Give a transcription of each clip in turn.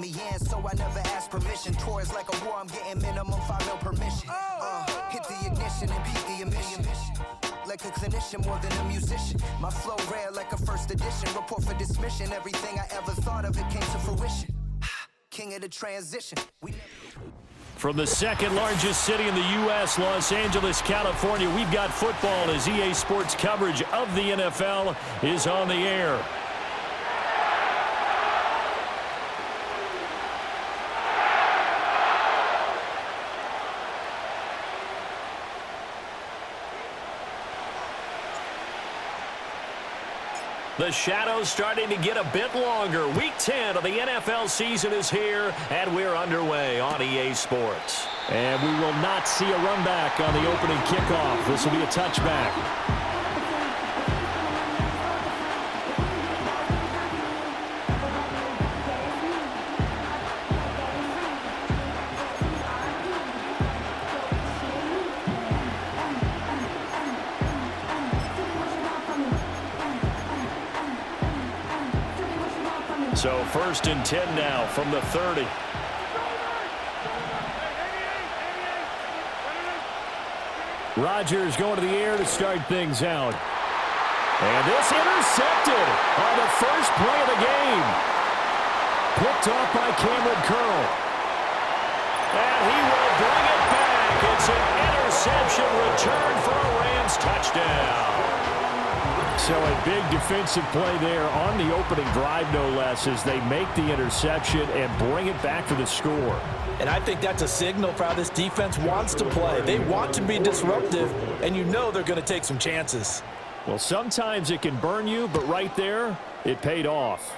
me in, so I never asked permission. Tours like a war, I'm getting minimum 5 mil permission. Hit the ignition and beat the emission. Like a clinician more than a musician. My flow rare like a first edition. Report for dismission. Everything I ever thought of, it came to fruition. King of the transition. From the second largest city in the U.S., Los Angeles, California, we've got football as EA Sports coverage of the NFL is on the air. The shadow's starting to get a bit longer. Week 10 of the NFL season is here, and we're underway on EA Sports. And we will not see a run back on the opening kickoff. This will be a touchback. So 1st and 10 now from the 30. Rodgers going to the air to start things out. And this intercepted on the first play of the game. Picked off by Cameron Curl. And he will bring it back. It's an interception return for a Rams touchdown. So a big defensive play there on the opening drive, no less, as they make the interception and bring it back for the score. And I think that's a signal for how this defense wants to play. They want to be disruptive, and you know they're going to take some chances. Well, sometimes it can burn you, but right there, it paid off.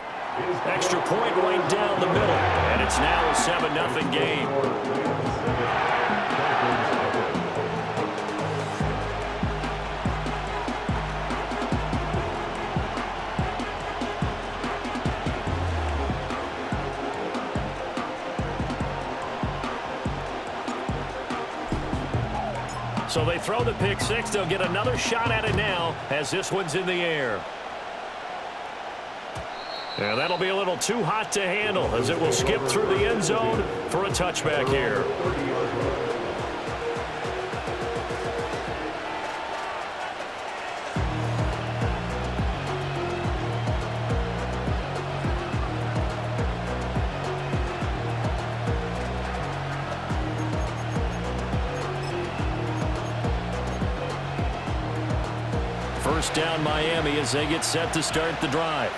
Extra point right down the middle, and it's now a 7-0 game. So they throw the pick six. They'll get another shot at it now as this one's in the air. And that'll be a little too hot to handle as it will skip through the end zone for a touchback here. First down Miami as they get set to start the drive.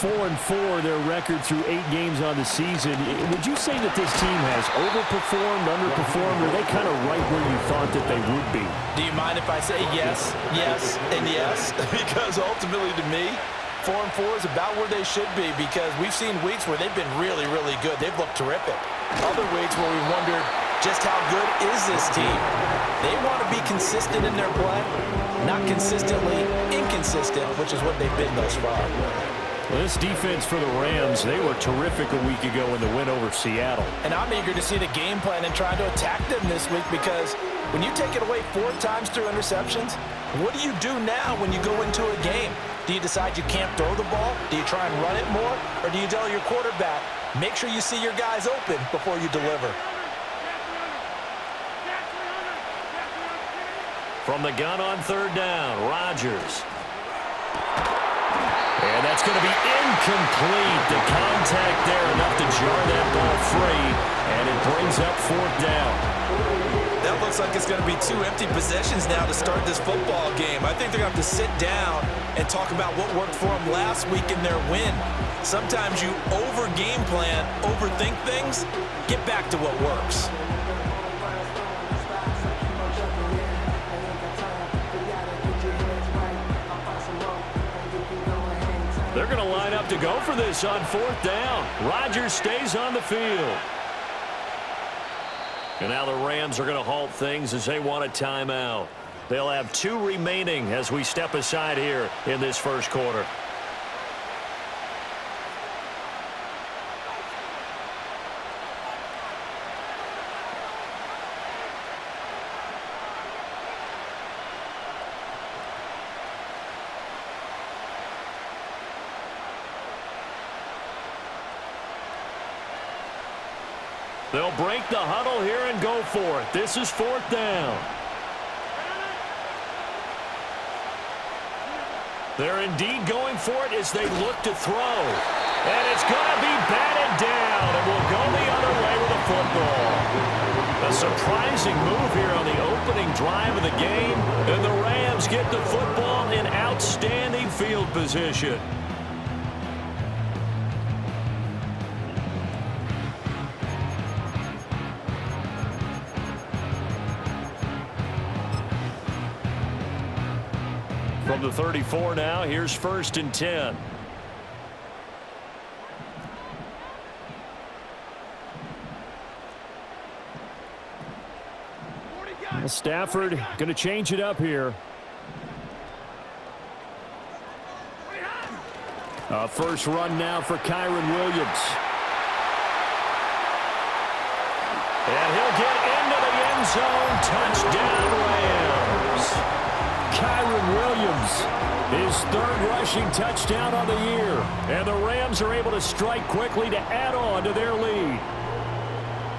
4-4 their record through 8 games on the season. Would you say that this team has overperformed, underperformed, or are they kind of right where you thought that they would be? Do you mind if I say yes, yes, and yes? Because ultimately to me, 4-4 is about where they should be because we've seen weeks where they've been really, really good. They've looked terrific. Other weeks where we wondered just how good is this team. They want to be consistent in their play, not consistently inconsistent, which is what they've been thus far. Well, this defense for the Rams, they were terrific a week ago in the win over Seattle. And I'm eager to see the game plan and trying to attack them this week because when you take it away 4 times through interceptions, what do you do now when you go into a game? Do you decide you can't throw the ball? Do you try and run it more? Or do you tell your quarterback, make sure you see your guys open before you deliver? From the gun on 3rd down, Rodgers. And that's going to be incomplete. The contact there enough to jar that ball free, and it brings up 4th down. That looks like it's going to be 2 empty possessions now to start this football game. I think they're going to have to sit down and talk about what worked for them last week in their win. Sometimes you over-game plan, overthink things, get back to what works. They're going to line up to go for this on 4th down. Rodgers stays on the field. And now the Rams are going to halt things as they want a timeout. They'll have 2 remaining as we step aside here in this first quarter. They'll break the huddle here and go for it. This is 4th down. They're indeed going for it as they look to throw. And it's going to be batted down, and will go the other way with the football. A surprising move here on the opening drive of the game, and the Rams get the football in outstanding field position. From the 34 now, here's 1st and 10. Stafford going to change it up here. First run now for Kyren Williams. And he'll get into the end zone. Touchdown, Rams. Kyren Williams, his 3rd rushing touchdown on the year. And the Rams are able to strike quickly to add on to their lead.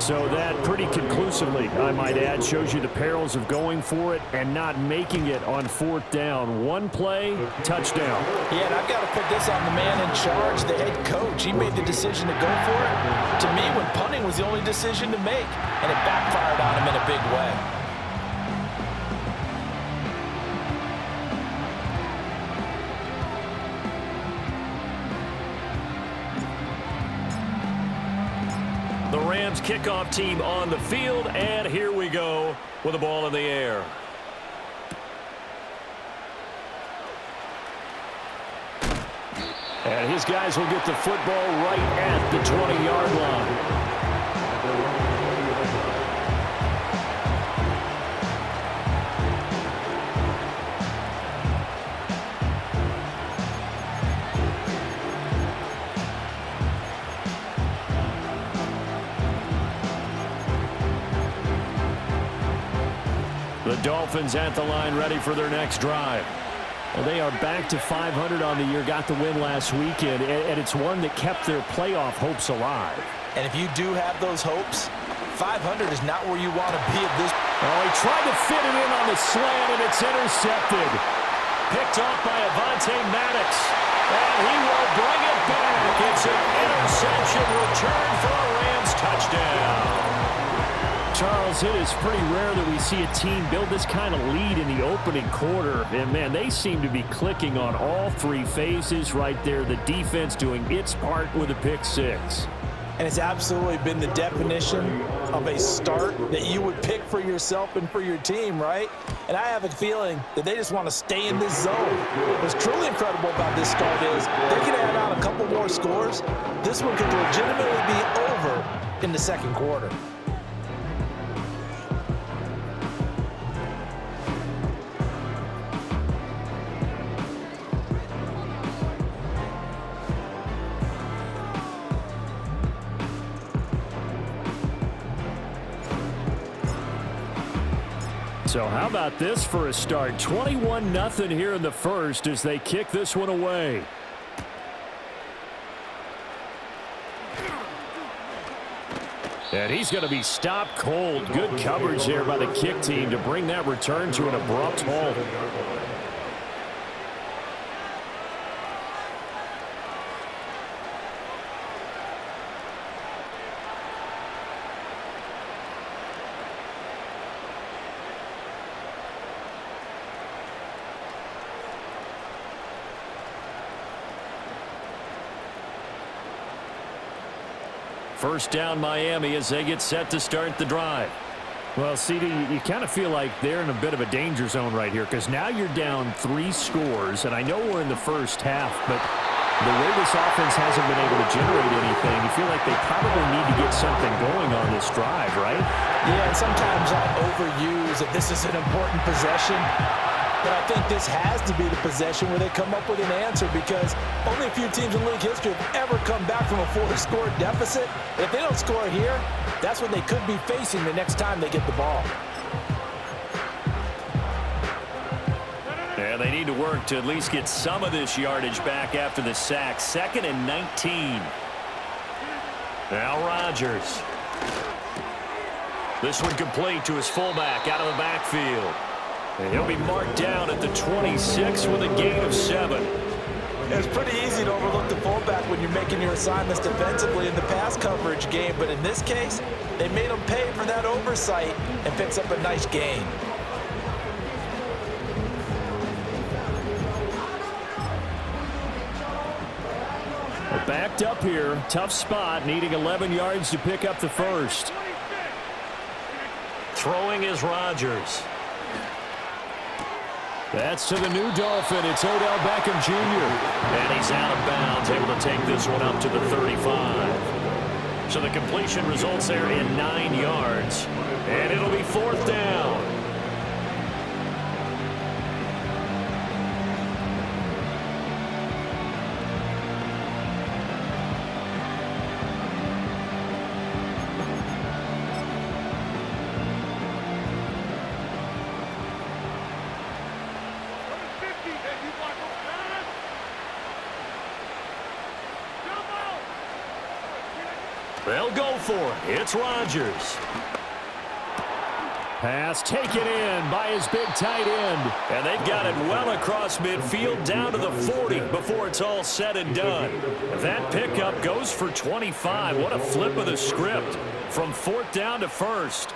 So that pretty conclusively, I might add, shows you the perils of going for it and not making it on 4th down. One play, touchdown. Yeah, and I've got to put this on the man in charge, the head coach. He made the decision to go for it. To me, when punting was the only decision to make, and it backfired on him in a big way. The Rams kickoff team on the field, and here we go with the ball in the air. And his guys will get the football right at the 20-yard line. The Dolphins at the line, ready for their next drive. Well, they are back to 500 on the year, got the win last weekend, and it's one that kept their playoff hopes alive. And if you do have those hopes, 500 is not where you want to be at this. Oh, he tried to fit it in on the slant, and it's intercepted. Picked off by Avonte Maddox, and he will bring it back. It's an interception return for a Rams touchdown. Charles, it is pretty rare that we see a team build this kind of lead in the opening quarter. And, man, they seem to be clicking on all 3 phases right there. The defense doing its part with a pick 6. And it's absolutely been the definition of a start that you would pick for yourself and for your team, right? And I have a feeling that they just want to stay in this zone. What's truly incredible about this start is they can add on a couple more scores. This one could legitimately be over in the 2nd quarter. So how about this for a start? 21-0 here in the first as they kick this one away. And he's going to be stopped cold. Good coverage there by the kick team to bring that return to an abrupt halt. First down Miami as they get set to start the drive. Well, CD, you kind of feel like they're in a bit of a danger zone right here because now you're down 3 scores, and I know we're in the first half, but the way this offense hasn't been able to generate anything, you feel like they probably need to get something going on this drive, right? Yeah, and sometimes I overuse that this is an important possession. But I think this has to be the possession where they come up with an answer because only a few teams in league history have ever come back from a 4-score deficit. If they don't score here, that's what they could be facing the next time they get the ball. Yeah, they need to work to at least get some of this yardage back after the sack. 2nd and 19. Now Rodgers. This one complete to his fullback out of the backfield. And he'll be marked down at the 26 with a gain of 7. It's pretty easy to overlook the fullback when you're making your assignments defensively in the pass coverage game, but in this case, they made him pay for that oversight and picks up a nice gain. Backed up here, tough spot, needing 11 yards to pick up the first. Throwing is Rodgers. That's to the new Dolphin. It's Odell Beckham Jr. And he's out of bounds, able to take this one up to the 35. So the completion results there in 9 yards. And it'll be 4th down. They'll go for it. It's Rodgers. Pass taken in by his big tight end. And they've got it well across midfield down to the 40 before it's all said and done. That pickup goes for 25. What a flip of the script from 4th down to 1st.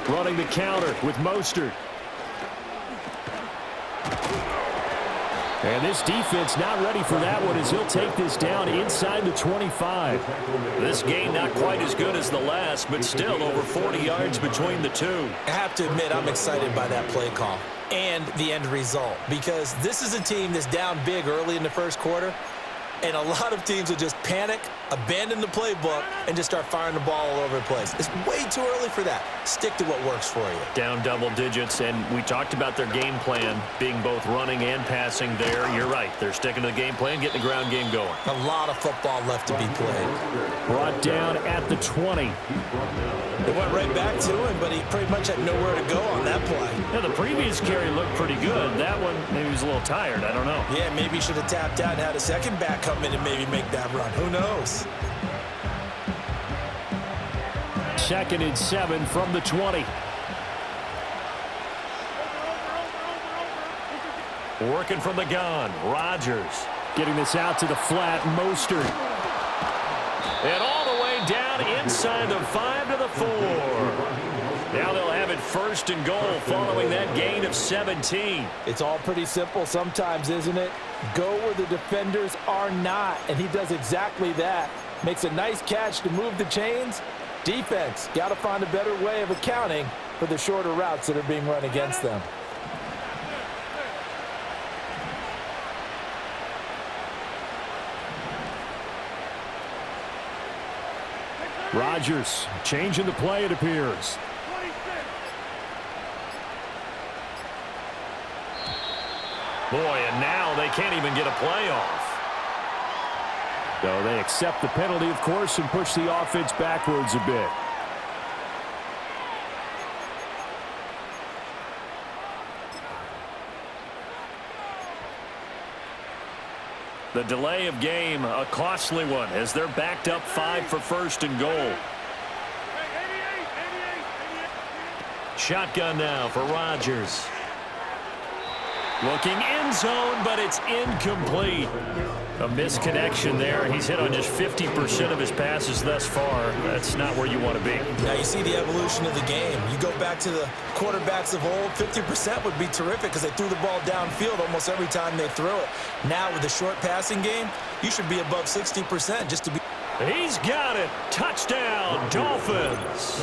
Running the counter with Mostert. And this defense not ready for that one as he'll take this down inside the 25. This game not quite as good as the last, but still over 40 yards between the two. I have to admit, I'm excited by that play call and the end result because this is a team that's down big early in the first quarter, and a lot of teams will just panic, abandon the playbook, and just start firing the ball all over the place. It's way too early for that. Stick to what works for you. Down double digits, and we talked about their game plan being both running and passing there. You're right. They're sticking to the game plan, getting the ground game going. A lot of football left to be played. Brought down at the 20. It went right back to him, but he pretty much had nowhere to go on that play. Yeah, the previous carry looked pretty good. That one, maybe he was a little tired. I don't know. Yeah, maybe he should have tapped out and had a second back come in and maybe make that run. Who knows? 2nd and 7 from the 20. Working from the gun. Rodgers getting this out to the flat. Mostert. And all the way down inside the 5 to the 4. Now they'll have it 1st and goal following that gain of 17. It's all pretty simple sometimes, isn't it? Go where the defenders are not, and he does exactly that. Makes a nice catch to move the chains. Defense got to find a better way of accounting for the shorter routes that are being run against them. Rodgers changing the play, it appears. Boy, and now they can't even get a play off. So they accept the penalty, of course, and push the offense backwards a bit. The delay of game, a costly one, as they're backed up 5 for 1st and goal. Shotgun now for Rodgers. Looking end zone, but it's incomplete. A misconnection there, and he's hit on just 50% of his passes thus far. That's not where you want to be. Now you see the evolution of the game. You go back to the quarterbacks of old, 50% would be terrific because they threw the ball downfield almost every time they threw it. Now with the short passing game, you should be above 60% just to be. He's got it. Touchdown, Dolphins.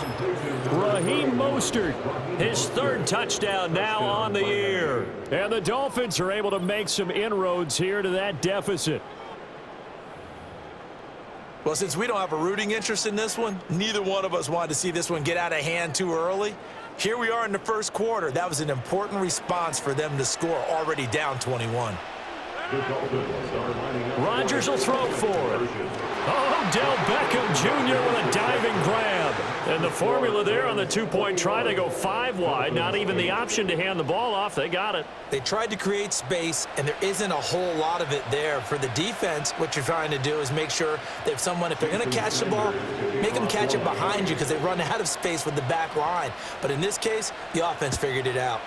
Raheem Mostert, his 3rd touchdown now on the year. And the Dolphins are able to make some inroads here to that deficit. Well, since we don't have a rooting interest in this one, neither one of us wanted to see this one get out of hand too early. Here we are in the first quarter. That was an important response for them to score, already down 21. Rodgers will throw for it. Odell Beckham Jr. with a diving grab. And the formula there on the two-point try, they go 5 wide. Not even the option to hand the ball off. They got it. They tried to create space, and there isn't a whole lot of it there. For the defense, what you're trying to do is make sure that if they're going to catch the ball, make them catch it behind you because they run out of space with the back line. But in this case, the offense figured it out.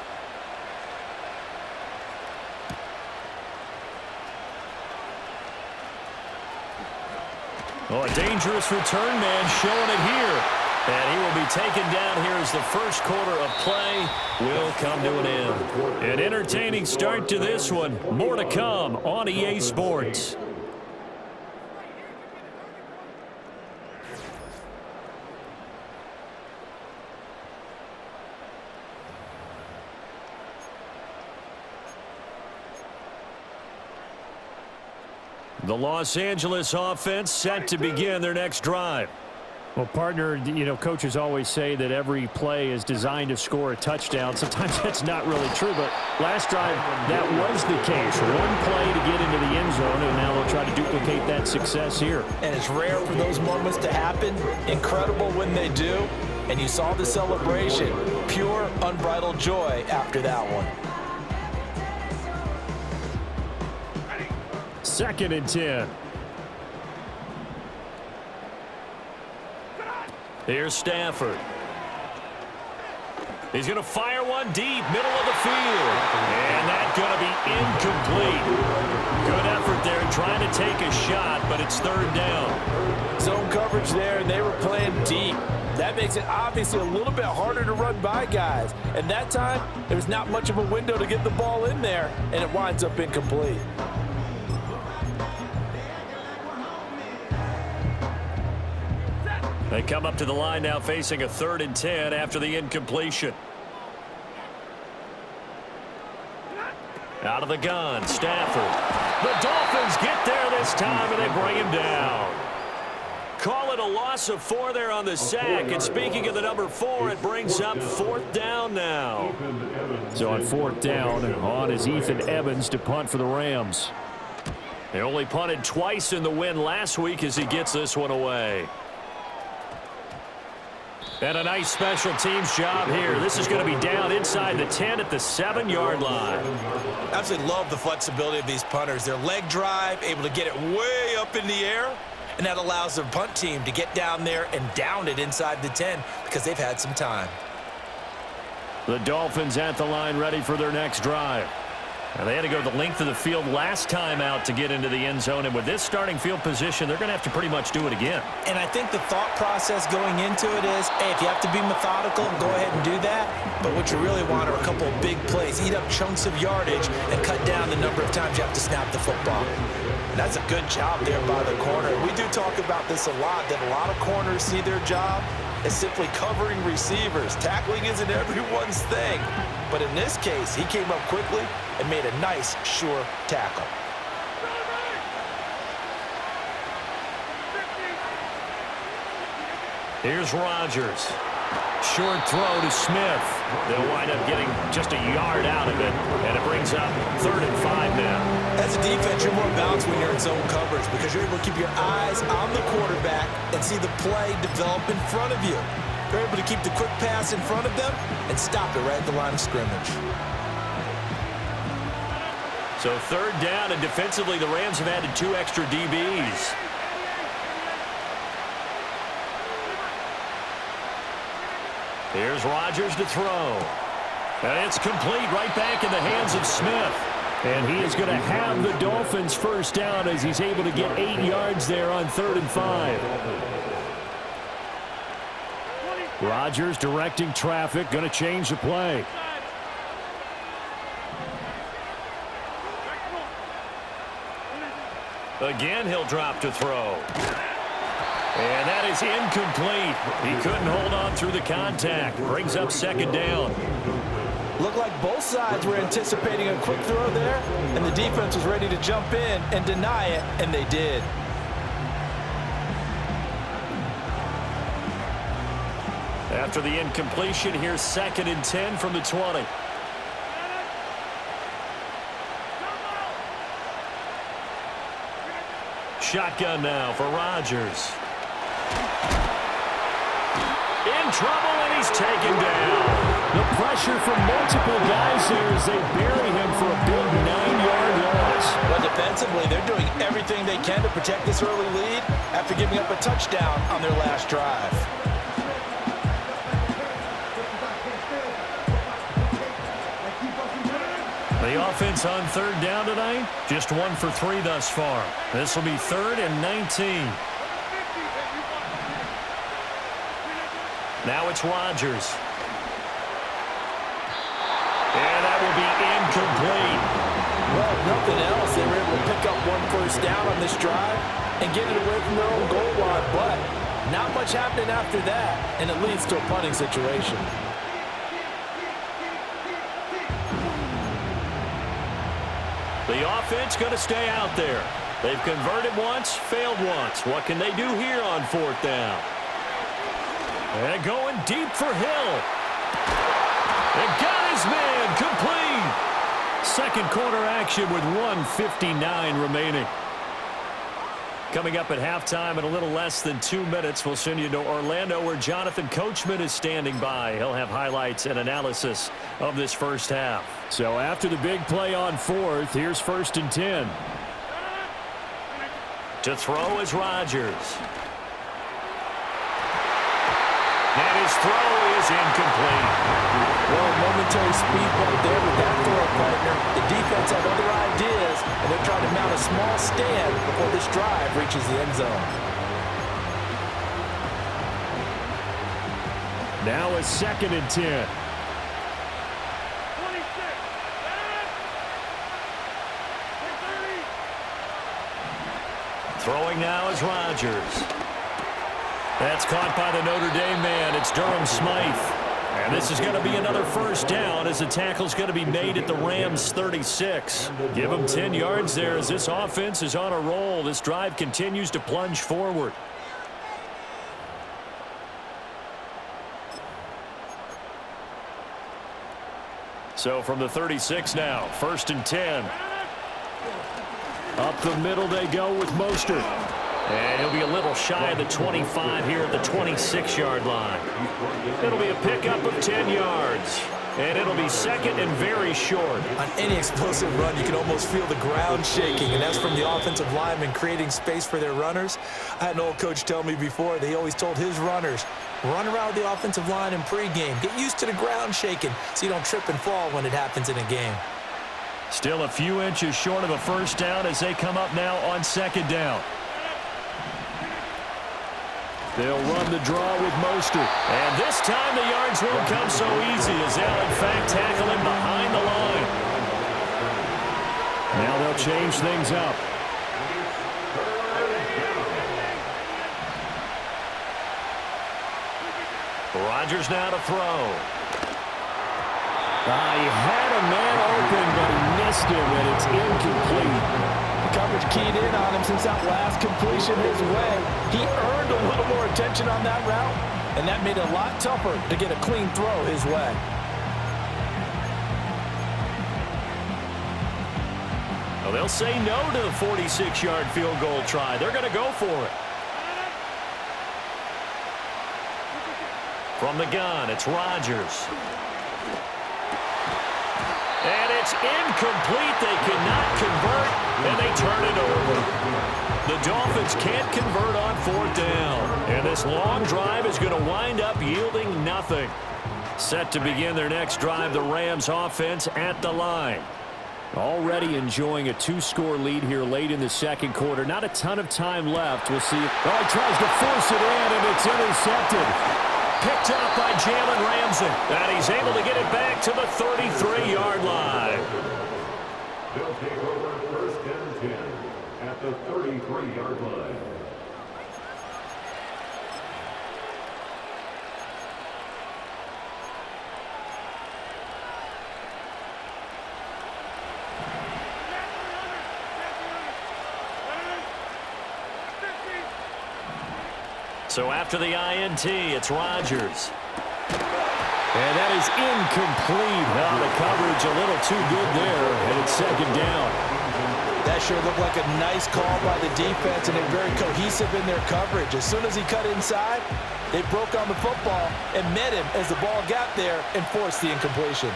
Oh, a dangerous return man showing it here. And he will be taken down here as the first quarter of play will come to an end. An entertaining start to this one. More to come on EA Sports. The Los Angeles offense set to begin their next drive. Well, partner, you know, coaches always say that every play is designed to score a touchdown. Sometimes that's not really true, but last drive, that was the case. One play to get into the end zone, and now they'll try to duplicate that success here. And it's rare for those moments to happen. Incredible when they do. And you saw the celebration. Pure, unbridled joy after that one. 2nd and 10. Here's Stafford. He's going to fire one deep, middle of the field. And that's going to be incomplete. Good effort there trying to take a shot, but it's 3rd down. Zone coverage there, and they were playing deep. That makes it obviously a little bit harder to run by guys. And that time, there's not much of a window to get the ball in there, and it winds up incomplete. They come up to the line now facing a 3rd and 10 after the incompletion. Out of the gun, Stafford. The Dolphins get there this time, and they bring him down. Call it a loss of 4 there on the sack. And speaking of the number 4, it brings up 4th down now. So on 4th down, on is Ethan Evans to punt for the Rams. They only punted twice in the win last week as he gets this one away. And a nice special teams job here. This is going to be down inside the 10 at the 7-yard line. Absolutely love the flexibility of these punters. Their leg drive, able to get it way up in the air, and that allows their punt team to get down there and down it inside the 10 because they've had some time. The Dolphins at the line ready for their next drive. Now, they had to go the length of the field last time out to get into the end zone, and with this starting field position, they're going to have to pretty much do it again. And I think the thought process going into it is, hey, if you have to be methodical, go ahead and do that. But what you really want are a couple of big plays, eat up chunks of yardage, and cut down the number of times you have to snap the football. And that's a good job there by the corner. We do talk about this a lot, that a lot of corners see their job as simply covering receivers. Tackling isn't everyone's thing. But in this case, he came up quickly and made a nice, sure tackle. Here's Rodgers. Short throw to Smith. They'll wind up getting just a yard out of it, and it brings up 3rd and 5 now. As a defense, you're more balanced when you're in zone coverage because you're able to keep your eyes on the quarterback and see the play develop in front of you. You're able to keep the quick pass in front of them and stop it right at the line of scrimmage. So 3rd down, and defensively, the Rams have added 2 extra DBs. Here's Rodgers to throw. And it's complete right back in the hands of Smith. And he is going to have the Dolphins first down as he's able to get 8 yards there on 3rd and 5. Rodgers directing traffic, going to change the play. Again, he'll drop to throw. And that is incomplete. He couldn't hold on through the contact. Brings up 2nd down. Looked like both sides were anticipating a quick throw there, and the defense was ready to jump in and deny it, and they did. After the incompletion, here's 2nd and 10 from the 20. Shotgun now for Rodgers. trouble, and he's taken down. The pressure from multiple guys here as they bury him for a big 9-yard loss. But defensively, they're doing everything they can to protect this early lead after giving up a touchdown on their last drive. The offense on third down tonight, just 1 for 3 thus far. This will be 3rd and 19. Now it's Rodgers. And that will be incomplete. Well, if nothing else, they were able to pick up 1 first down on this drive and get it away from their own goal line. But not much happening after that, and it leads to a punting situation. The offense going to stay out there. They've converted once, failed once. What can they do here on 4th down? And going deep for Hill. And got his man complete. Second quarter action with 1:59 remaining. Coming up at halftime in a little less than 2 minutes, we'll send you to Orlando where Jonathan Coachman is standing by. He'll have highlights and analysis of this first half. So after the big play on 4th, here's 1st and 10. To throw is Rodgers. And his throw is incomplete. Well, momentary speed bump there with that throw partner. The defense had other ideas, and they're trying to mount a small stand before this drive reaches the end zone. Now it's 2nd and 10. Throwing now is Rodgers. That's caught by the Notre Dame man. It's Durham Smythe. And this is going to be another first down as the tackle's going to be made at the Rams' 36. Give them 10 yards there as this offense is on a roll. This drive continues to plunge forward. So from the 36 now, 1st and 10. Up the middle they go with Mostert. And he'll be a little shy of the 25 here at the 26-yard line. It'll be a pickup of 10 yards. And it'll be 2nd and very short. On any explosive run, you can almost feel the ground shaking, and that's from the offensive linemen creating space for their runners. I had an old coach tell me before, he always told his runners, run around the offensive line in pregame. Get used to the ground shaking so you don't trip and fall when it happens in a game. Still a few inches short of a first down as they come up now on 2nd down. They'll run the draw with Mostert. And this time the yards won't come so easy as they'll in fact tackle him behind the line. Now they'll change things up. Rodgers now to throw. He had a man open, but he missed him, and it's incomplete. Coverage keyed in on him since that last completion his way. He earned a little more attention on that route, and that made it a lot tougher to get a clean throw his way. Well, they'll say no to the 46-yard field goal try. They're going to go for it. From the gun, it's Rodgers. And it's incomplete. They cannot convert, and they turn it over. The Dolphins can't convert on 4th down. And this long drive is going to wind up yielding nothing. Set to begin their next drive, the Rams offense at the line. Already enjoying a 2-score lead here late in the second quarter. Not a ton of time left. We'll see. He tries to force it in, and it's intercepted. Picked up by Jalen Ramsey. And he's able to get it back to the 33-yard line. They'll take over 1st and 10 at the 33-yard line. So after the INT, it's Rodgers. And that is incomplete. The coverage a little too good there, and it's 2nd down. That sure looked like a nice call by the defense, and they're very cohesive in their coverage. As soon as he cut inside, they broke on the football and met him as the ball got there and forced the incompletion.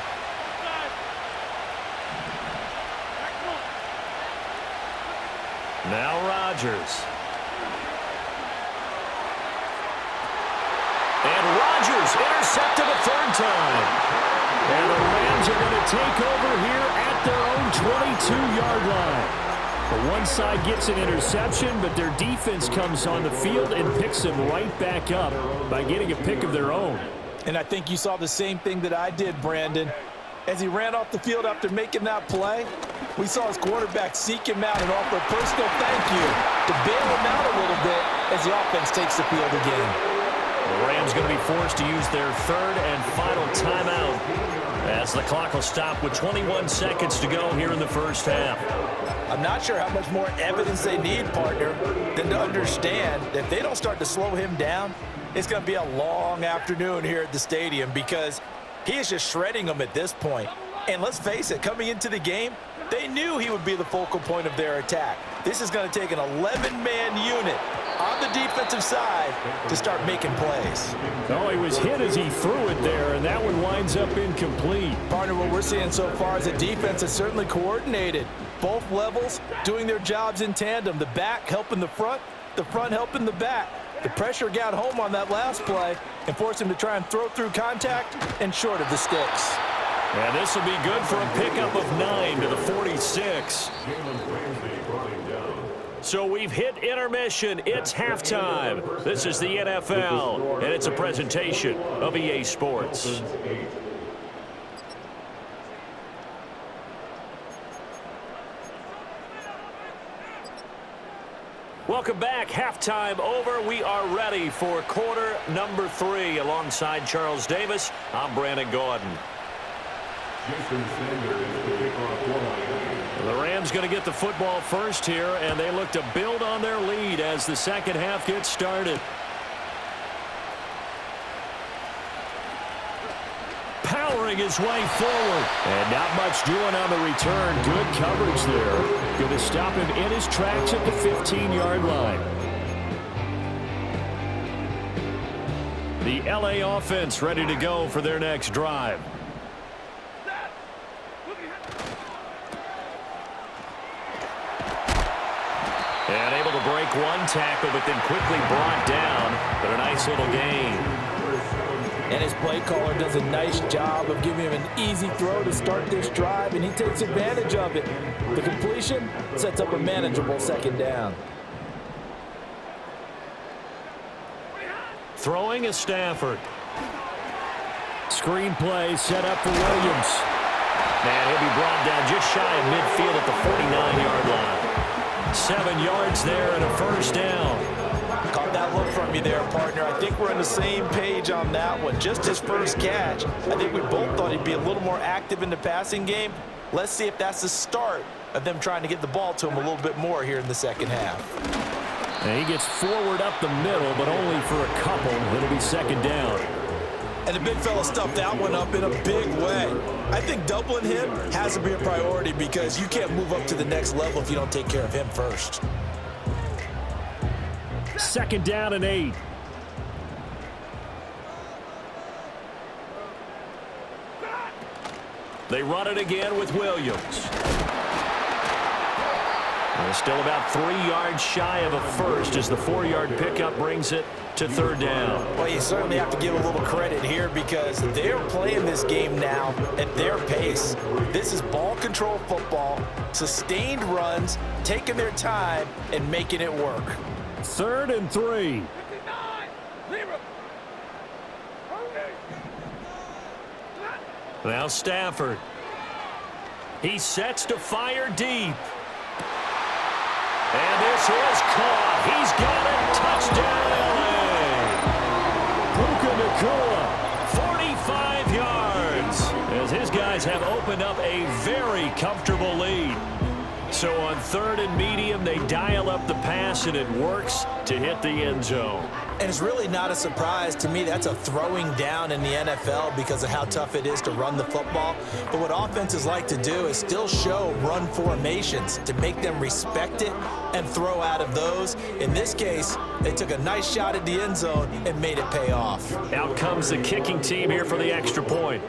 Now Rodgers. And Rodgers intercepted a third time. And the Rams are going to take over here at their own 22-yard line. The one side gets an interception, but their defense comes on the field and picks them right back up by getting a pick of their own. And I think you saw the same thing that I did, Brandon. As he ran off the field after making that play, we saw his quarterback seek him out and offer a personal thank you to bail him out a little bit as the offense takes the field again. The Rams going to be forced to use their third and final timeout as the clock will stop with 21 seconds to go here in the first half. I'm not sure how much more evidence they need, partner, than to understand that if they don't start to slow him down, it's going to be a long afternoon here at the stadium because he is just shredding them at this point. And let's face it, coming into the game, they knew he would be the focal point of their attack. This is going to take an 11-man unit on the defensive side to start making plays. Oh, he was hit as he threw it there, and that one winds up incomplete. Partner, what we're seeing so far is a defense that's certainly coordinated. Both levels doing their jobs in tandem. The back helping the front helping the back. The pressure got home on that last play and forced him to try and throw through contact and short of the sticks. And this will be good for a pickup of 9 to the 46. So we've hit intermission. It's halftime. This is the NFL, and it's a presentation of EA Sports. Welcome back. Halftime over. We are ready for quarter number 3. Alongside Charles Davis, I'm Brandon Gordon. The Rams going to get the football first here, and they look to build on their lead as the second half gets started. Powering his way forward. And not much doing on the return. Good coverage there. Going to stop him in his tracks at the 15-yard line. The LA offense ready to go for their next drive. And able to break one tackle, but then quickly brought down. But a nice little gain. And his play caller does a nice job of giving him an easy throw to start this drive, and he takes advantage of it. The completion sets up a manageable second down. Throwing is Stafford. Screen play set up for Williams. And he'll be brought down just shy of midfield at the 49-yard line. 7 yards there and a first down. Caught that look from you there, partner. I think we're on the same page on that one. Just his first catch. I think we both thought he'd be a little more active in the passing game. Let's see if that's the start of them trying to get the ball to him a little bit more here in the second half. And he gets forward up the middle, but only for a couple. It'll be second down. And the big fella stuffed that one up in a big way. I think doubling him has to be a priority because you can't move up to the next level if you don't take care of him first. Second down and 8. They run it again with Williams. They're still about 3 yards shy of a first as the 4-yard pickup brings it to third down. Well, you certainly have to give a little credit here because they're playing this game now at their pace. This is ball control football, sustained runs, taking their time and making it work. 3rd and 3. Now Stafford. He sets to fire deep. And this is caught. He's got it. Touchdown, LA. Puka Nacua, 45 yards. As his guys have opened up a very comfortable lead. So on 3rd and medium, they dial up the pass, and it works to hit the end zone. And it's really not a surprise to me. That's a throwing down in the NFL because of how tough it is to run the football. But what offenses like to do is still show run formations to make them respect it and throw out of those. In this case, they took a nice shot at the end zone and made it pay off. Out comes the kicking team here for the extra point.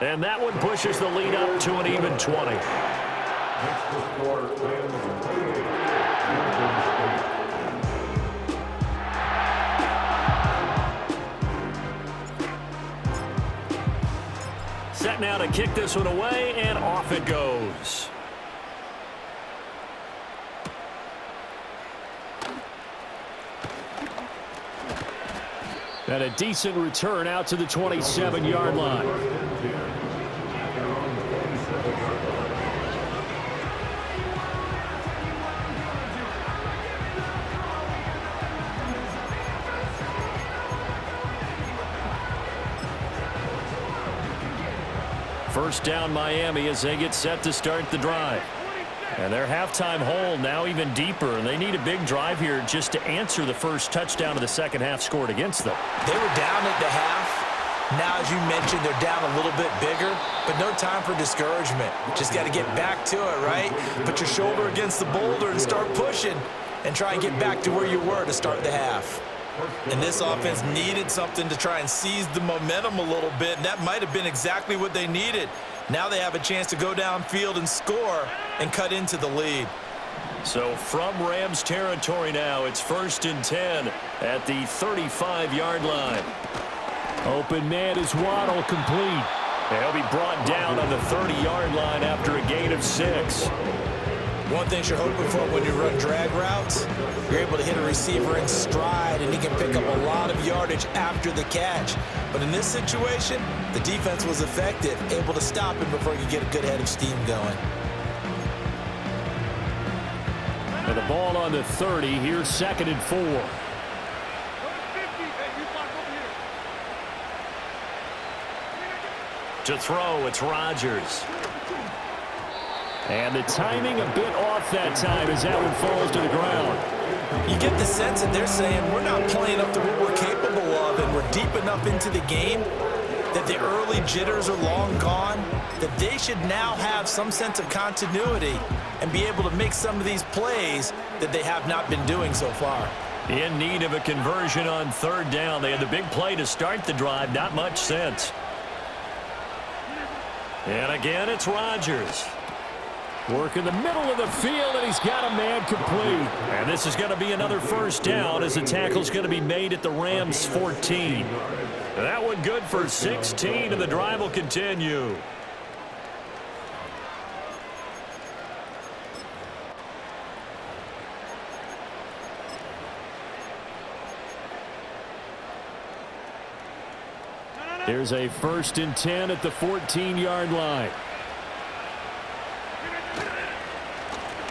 And that one pushes the lead up to an even 20. Next to score, Rams 28. Set now to kick this one away, and off it goes. And a decent return out to the 27-yard line. First down Miami as they get set to start the drive. And their halftime hole now even deeper, and they need a big drive here just to answer the first touchdown of the second half scored against them. They were down at the half. Now, as you mentioned, they're down a little bit bigger, but no time for discouragement. Just got to get back to it, right? Put your shoulder against the boulder and start pushing and try and get back to where you were to start the half. And this offense needed something to try and seize the momentum a little bit, and that might have been exactly what they needed. Now they have a chance to go downfield and score and cut into the lead. So from Rams territory now, it's 1st and 10 at the 35-yard line. Open man is Waddle, complete. And he'll be brought down on the 30-yard line after a gain of 6. One thing you're hoping for when you run drag routes, you're able to hit a receiver in stride, and he can pick up a lot of yardage after the catch. But in this situation, the defense was effective, able to stop him before he could get a good head of steam going. And the ball on the 30, here's 2nd and 4. To throw, it's Rodgers. And the timing a bit off that time as that one falls to the ground. You get the sense that they're saying we're not playing up to what we're capable of, and we're deep enough into the game that the early jitters are long gone, that they should now have some sense of continuity and be able to make some of these plays that they have not been doing so far. In need of a conversion on 3rd down. They had the big play to start the drive, not much sense. And again, it's Rodgers. Work in the middle of the field, and he's got a man complete. And this is going to be another 1st down as the tackle's going to be made at the Rams' 14. That one good for 16, and the drive will continue. Here's a 1st and 10 at the 14-yard line.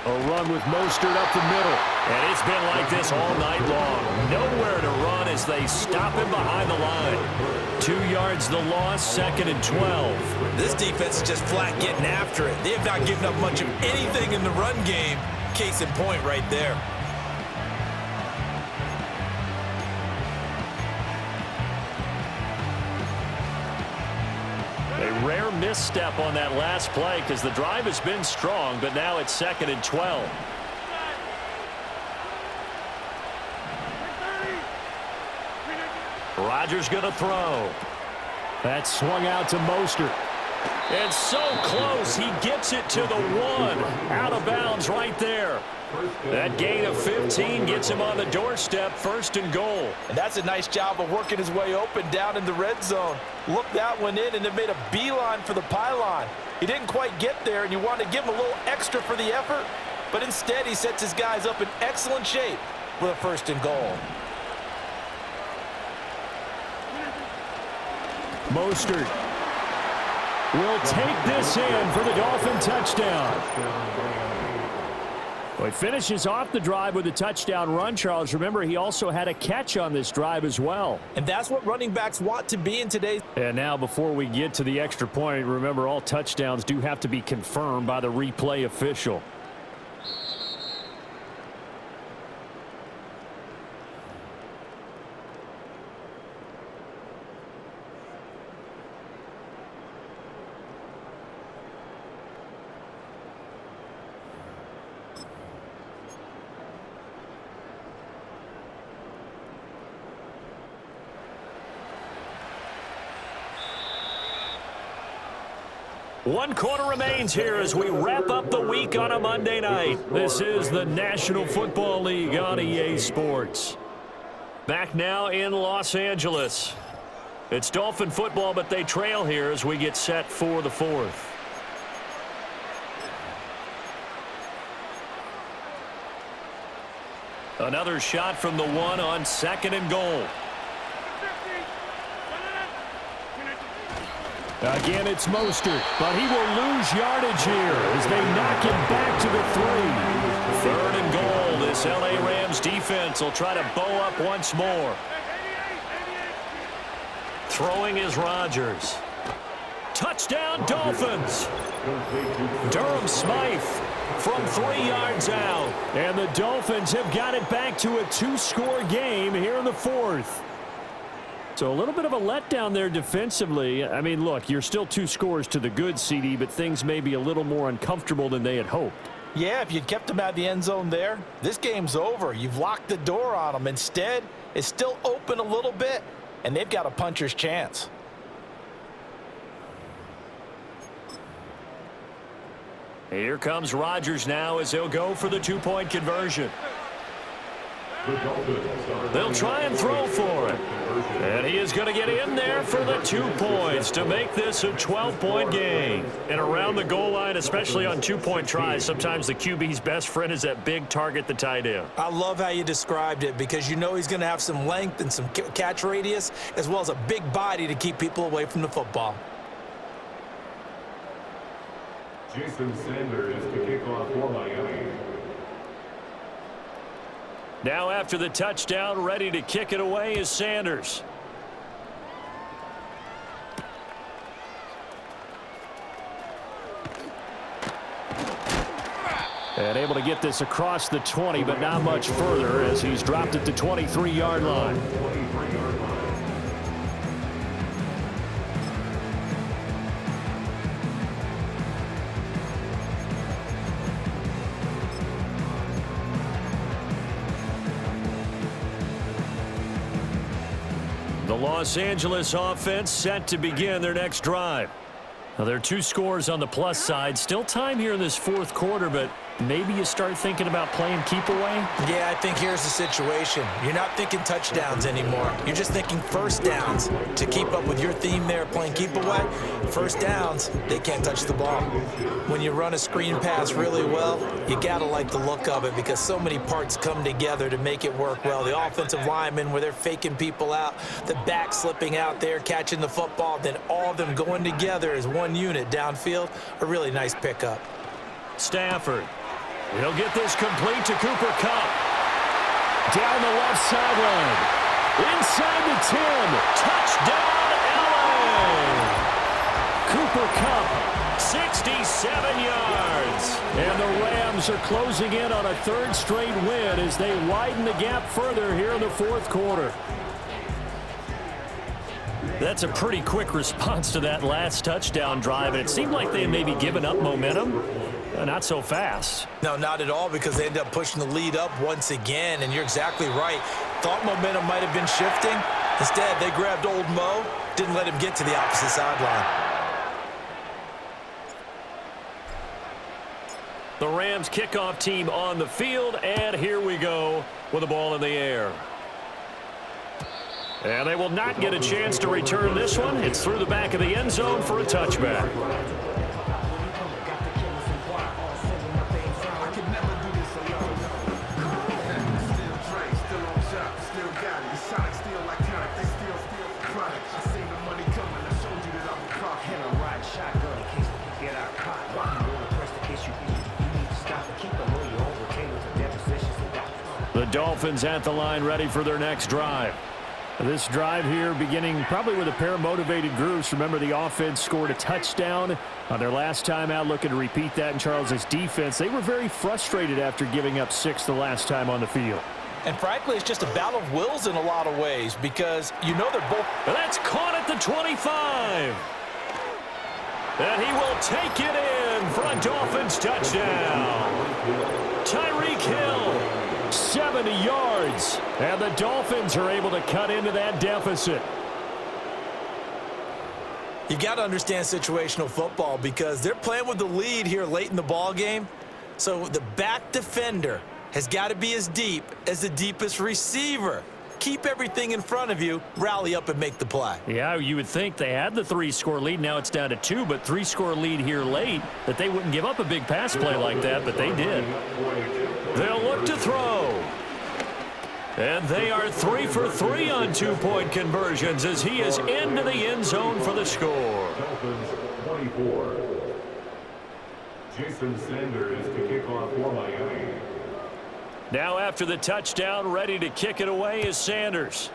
A run with Mostert up the middle. And it's been like this all night long. Nowhere to run as they stop him behind the line. 2 yards the loss, 2nd and 12. This defense is just flat getting after it. They have not given up much of anything in the run game. Case in point right there. A rare misstep on that last play because the drive has been strong, but now it's 2nd and 12. Rodgers going to throw. That swung out to Mostert. And so close, he gets it to the 1. Out of bounds right there. That gain of 15 gets him on the doorstep, 1st and goal. And that's a nice job of working his way open down in the red zone. Looked that one in and then made a beeline for the pylon. He didn't quite get there, and you want to give him a little extra for the effort, but instead he sets his guys up in excellent shape with a 1st and goal. Mostert will take this in for the Dolphin touchdown. Well, he finishes off the drive with a touchdown run, Charles. Remember, he also had a catch on this drive as well. And that's what running backs want to be in today's. And now before we get to the extra point, remember all touchdowns do have to be confirmed by the replay official. One quarter remains here as we wrap up the week on a Monday night. This is the National Football League on EA Sports. Back now in Los Angeles. It's Dolphin football, but they trail here as we get set for the fourth. Another shot from the one on 2nd and goal. Again, it's Mostert, but he will lose yardage here as they knock him back to the 3. 3rd and goal. This L.A. Rams defense will try to bow up once more. Throwing is Rodgers. Touchdown, Dolphins. Durham Smythe from 3 yards out. And the Dolphins have got it back to a 2-score game here in the 4th. So a little bit of a letdown there defensively. I mean, look, you're still 2 scores to the good, CD, but things may be a little more uncomfortable than they had hoped. Yeah, if you'd kept them out of the end zone there, this game's over. You've locked the door on them. Instead, it's still open a little bit, and they've got a puncher's chance. Here comes Rodgers now as he'll go for the 2-point conversion. They'll try and throw for it. And he is going to get in there for the 2 points to make this a 12-point game. And around the goal line, especially on 2-point tries, sometimes the QB's best friend is that big target, the tight end. I love how you described it because you know he's going to have some length and some catch radius as well as a big body to keep people away from the football. Jason Sanders to kick off for Miami. Now after the touchdown, ready to kick it away is Sanders. And able to get this across the 20, but not much further as he's dropped it to 23-yard line. The Los Angeles offense set to begin their next drive. Now, there are 2 scores on the plus side. Still time here in this 4th quarter, but maybe you start thinking about playing keep away? Yeah, I think here's the situation. You're not thinking touchdowns anymore. You're just thinking first downs. To keep up with your theme there, playing keep away, first downs, they can't touch the ball. When you run a screen pass really well, you got to like the look of it because so many parts come together to make it work well. The offensive linemen where they're faking people out, the back slipping out there, catching the football, then all of them going together as one unit downfield, a really nice pickup. Stafford. He'll get this complete to Cooper Kupp. Down the left sideline. Inside the 10. Touchdown, LA! Cooper Kupp, 67 yards. And the Rams are closing in on a 3rd straight win as they widen the gap further here in the 4th quarter. That's a pretty quick response to that last touchdown drive, and it seemed like they had maybe given up momentum. Not so fast. No, not at all, because they ended up pushing the lead up once again, and you're exactly right. Thought momentum might have been shifting. Instead, they grabbed old Mo, didn't let him get to the opposite sideline. The Rams kickoff team on the field, and here we go with the ball in the air. And they will not get a chance to return this one. It's through the back of the end zone for a touchback. Shotgun in case we can get out caught. Walking on the press the issue. You need to stop and keep the lawyer on retainer. Dolphins at the line ready for their next drive. This drive here beginning probably with a pair of motivated groups. Remember, the offense scored a touchdown on their last time out, looking to repeat that in Charles's defense. They were very frustrated after giving up 6 the last time on the field. And frankly, it's just a battle of wills in a lot of ways because you know they're both. That's caught at the 25. And he will take it in for a Dolphins touchdown. Tyreek Hill, 70 yards. And the Dolphins are able to cut into that deficit. You got to understand situational football because they're playing with the lead here late in the ball game. So the back defender has got to be as deep as the deepest receiver. Keep everything in front of you, rally up and make the play. Yeah, you would think they had the 3-score lead. Now it's down to 2, but 3-score lead here late, that they wouldn't give up a big pass play like that, but they did. They'll look to throw. And they are 3 for 3 on 2-point conversions as he is into the end zone for the score. Dolphins 24. Jason Sanders to kick off for Miami. Now after the touchdown, ready to kick it away is Sanders.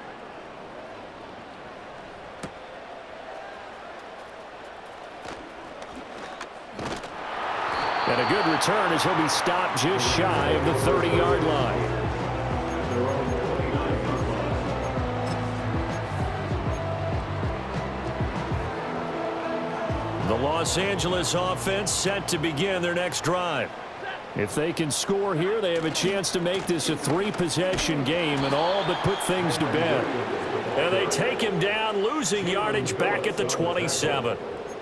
And a good return as he'll be stopped just shy of the 30-yard line. The Los Angeles offense set to begin their next drive. If they can score here, they have a chance to make this a 3-possession game and all but put things to bed. And they take him down, losing yardage back at the 27.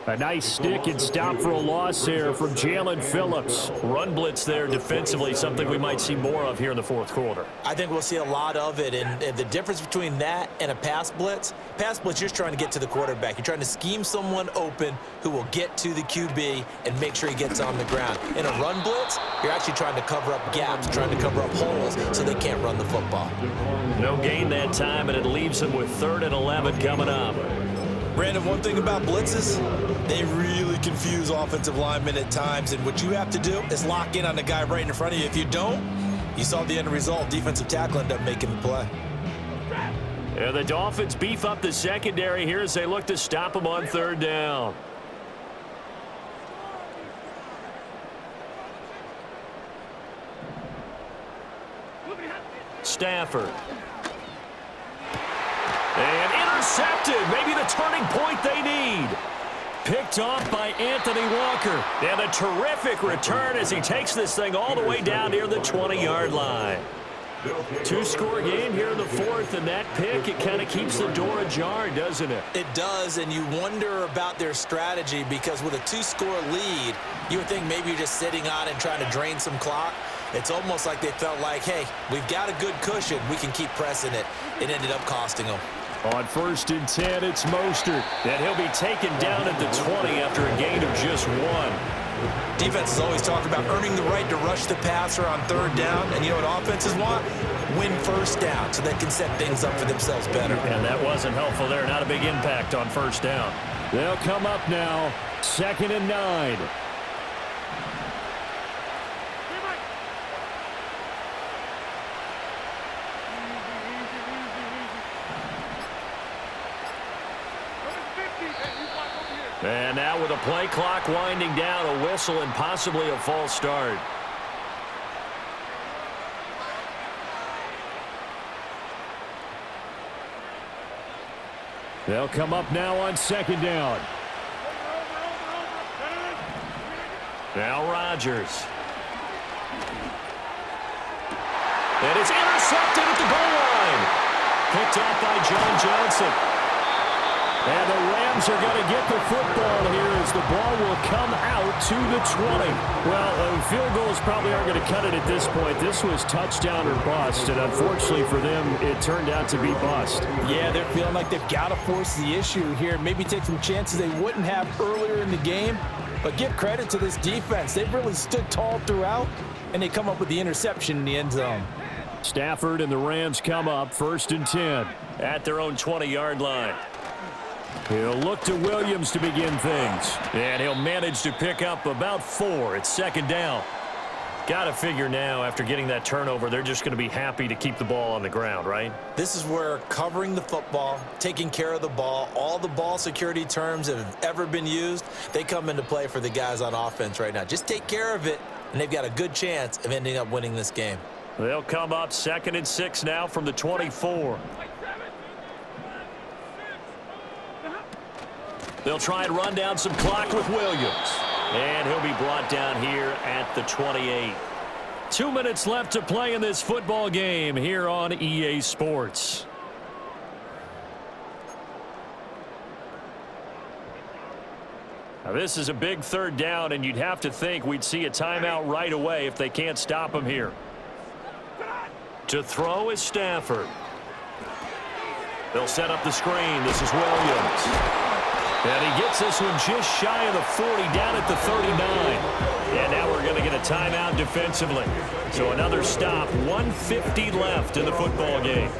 A nice stick and stop for a loss there from Jalen Phillips. Run blitz there defensively, something we might see more of here in the fourth quarter. I think we'll see a lot of it, and the difference between that and a pass blitz, you're just trying to get to the quarterback. You're trying to scheme someone open who will get to the QB and make sure he gets on the ground. In a run blitz, you're actually trying to cover up gaps, trying to cover up holes so they can't run the football. No gain that time, and it leaves them with 3rd and 11 coming up. Brandon, one thing about blitzes, they really confuse offensive linemen at times, and what you have to do is lock in on the guy right in front of you. If you don't, you saw the end result. Defensive tackle ended up making the play. And the Dolphins beef up the secondary here as they look to stop him on 3rd down. Stafford. And intercepted. Maybe the turning point they need. Picked off by Anthony Walker. And a terrific return as he takes this thing all the way down near the 20-yard line. 2-score game here in the 4th, and that pick, it kind of keeps the door ajar, doesn't it? It does, and you wonder about their strategy because with a 2-score lead, you would think maybe you're just sitting on it and trying to drain some clock. It's almost like they felt like, hey, we've got a good cushion. We can keep pressing it. It ended up costing them. On 1st and 10, it's Mostert. And he'll be taken down at the 20 after a gain of just 1. Defenses always talk about earning the right to rush the passer on 3rd down. And you know what offenses want? Win 1st down so they can set things up for themselves better. And that wasn't helpful there. Not a big impact on 1st down. They'll come up now. 2nd and 9. And now with a play clock winding down, a whistle and possibly a false start. They'll come up now on 2nd down. Now Rodgers. And it's intercepted at the goal line. Picked up by John Johnson. And the Rams are going to get the football here as the ball will come out to the 20. Well, field goals probably aren't going to cut it at this point. This was touchdown or bust, and unfortunately for them, it turned out to be bust. Yeah, they're feeling like they've got to force the issue here, maybe take some chances they wouldn't have earlier in the game. But give credit to this defense. They've really stood tall throughout, and they come up with the interception in the end zone. Stafford and the Rams come up 1st and 10 at their own 20-yard line. He'll look to Williams to begin things. And he'll manage to pick up about 4 at 2nd down. Got to figure now, after getting that turnover, they're just going to be happy to keep the ball on the ground, right? This is where covering the football, taking care of the ball, all the ball security terms that have ever been used, they come into play for the guys on offense right now. Just take care of it, and they've got a good chance of ending up winning this game. They'll come up 2nd and 6 now from the 24. They'll try and run down some clock with Williams. And he'll be brought down here at the 28. 2 minutes left to play in this football game here on EA Sports. Now this is a big 3rd down, and you'd have to think we'd see a timeout right away if they can't stop him here. To throw is Stafford. They'll set up the screen. This is Williams. And he gets this one just shy of the 40, down at the 39. And now we're going to get a timeout defensively. So another stop, 1:50 left in the football game.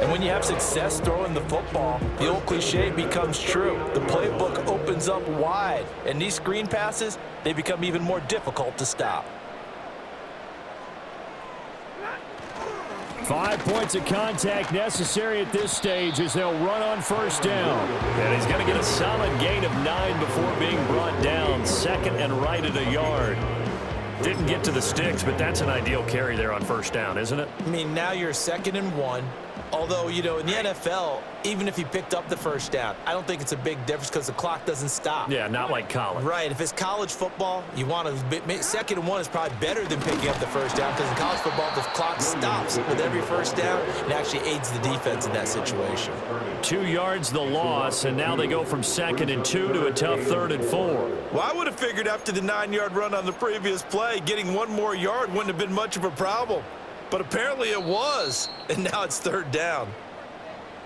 And when you have success throwing the football, the old cliche becomes true. The playbook opens up wide, and these screen passes, they become even more difficult to stop. 5 points of contact necessary at this stage as they'll run on 1st down. And he's going to get a solid gain of 9 before being brought down. 2nd and right at a yard. Didn't get to the sticks, but that's an ideal carry there on 1st down, isn't it? I mean, now you're 2nd and 1. Although, you know, in the NFL, even if he picked up the 1st down, I don't think it's a big difference because the clock doesn't stop. Yeah, not like college. Right. If it's college football, you want to 2nd and 1 is probably better than picking up the 1st down because in college football, the clock stops with every 1st down and actually aids the defense in that situation. 2 yards the loss, and now they go from 2nd and 2 to a tough 3rd and 4. Well, I would have figured after the 9-yard run on the previous play, getting 1 more yard wouldn't have been much of a problem. But apparently it was, and now it's 3rd down.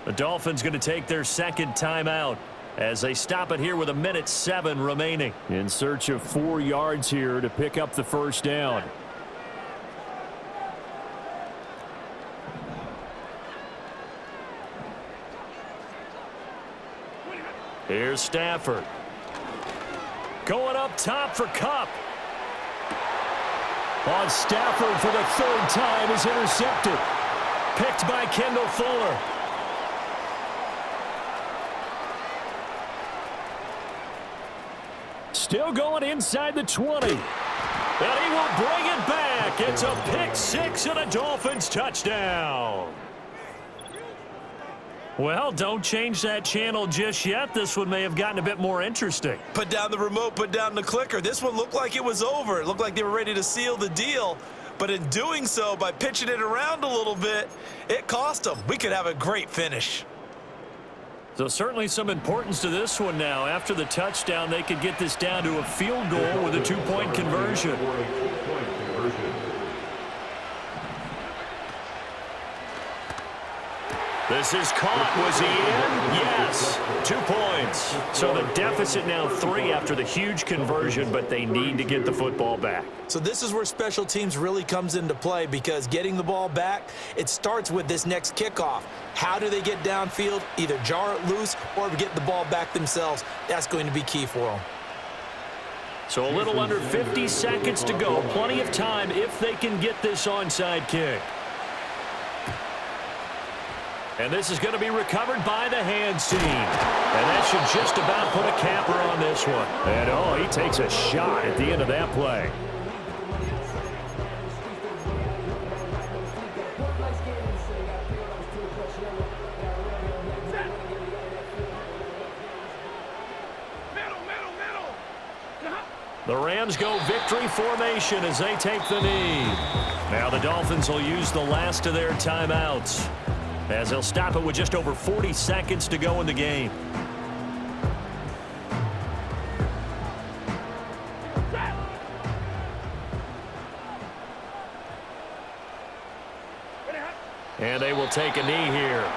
The Dolphins going to take their 2nd timeout as they stop it here with 1:07 remaining. In search of 4 yards here to pick up the 1st down. Here's Stafford. Going up top for Kupp. On Stafford for the 3rd time is intercepted. Picked by Kendall Fuller. Still going inside the 20. And he will bring it back. It's a pick 6 and a Dolphins touchdown. Well, don't change that channel just yet. This one may have gotten a bit more interesting. Put down the remote, put down the clicker. This one looked like it was over. It looked like they were ready to seal the deal. But in doing so, by pitching it around a little bit, it cost them. We could have a great finish. So certainly some importance to this one now. After the touchdown, they could get this down to a field goal with a 2-point conversion. This is caught. Was he in? Yes. 2 points. So the deficit now 3 after the huge conversion, but they need to get the football back. So this is where special teams really comes into play because getting the ball back, it starts with this next kickoff. How do they get downfield? Either jar it loose or get the ball back themselves. That's going to be key for them. So a little under 50 seconds to go. Plenty of time if they can get this onside kick. And this is going to be recovered by the hands team. And that should just about put a capper on this one. And, oh, he takes a shot at the end of that play. The Rams go victory formation as they take the knee. Now the Dolphins will use the last of their timeouts, as they'll stop it with just over 40 seconds to go in the game. And they will take a knee here.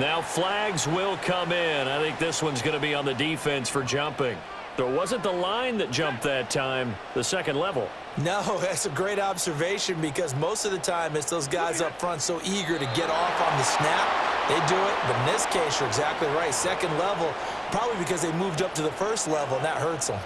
Now flags will come in. I think this one's going to be on the defense for jumping. So it wasn't the line that jumped that time, the second level. No, that's a great observation because most of the time it's those guys up front so eager to get off on the snap. They do it, but in this case, you're exactly right. Second level, probably because they moved up to the first level, and that hurts them.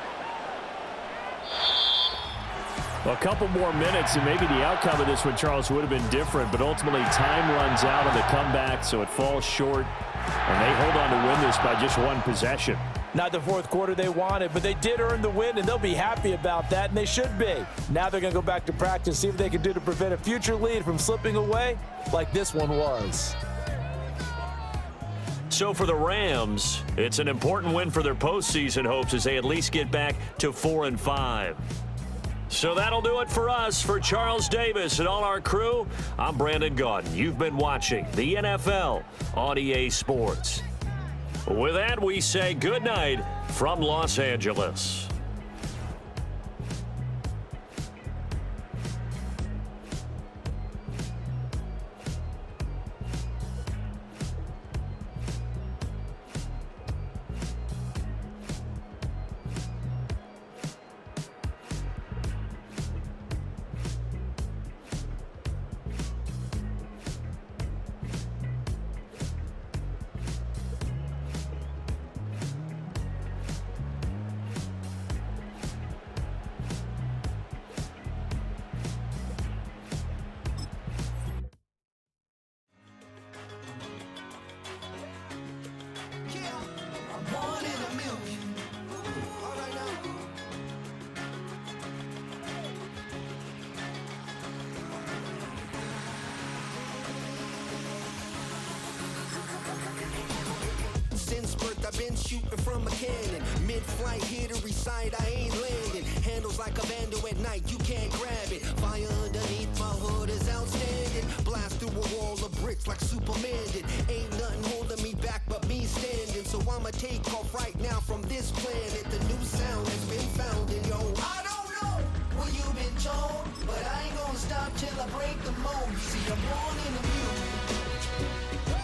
Well, a couple more minutes, and maybe the outcome of this one, Charles, would have been different, but ultimately time runs out on the comeback, so it falls short, and they hold on to win this by just one possession. Not the fourth quarter they wanted, but they did earn the win, and they'll be happy about that, and they should be. Now they're going to go back to practice, see what they can do to prevent a future lead from slipping away like this one was. So for the Rams, it's an important win for their postseason hopes as they at least get back to 4-5. So that'll do it for us. For Charles Davis and all our crew, I'm Brandon Gaudin. You've been watching the NFL on EA Sports. With that, we say good night from Los Angeles. Since birth, I've been shooting from a cannon. Mid-flight, here to recite, I ain't landing. Handles like a vandal at night, you can't grab it. Fire underneath my hood is outstanding. Blast through a wall of bricks like Superman did. Ain't nothing holding me back but me standing. So I'ma take off right now from this planet. The new sound has been found in yo. I don't know what you've been told, but I ain't gonna stop till I break the mold. You see, I'm born in the music.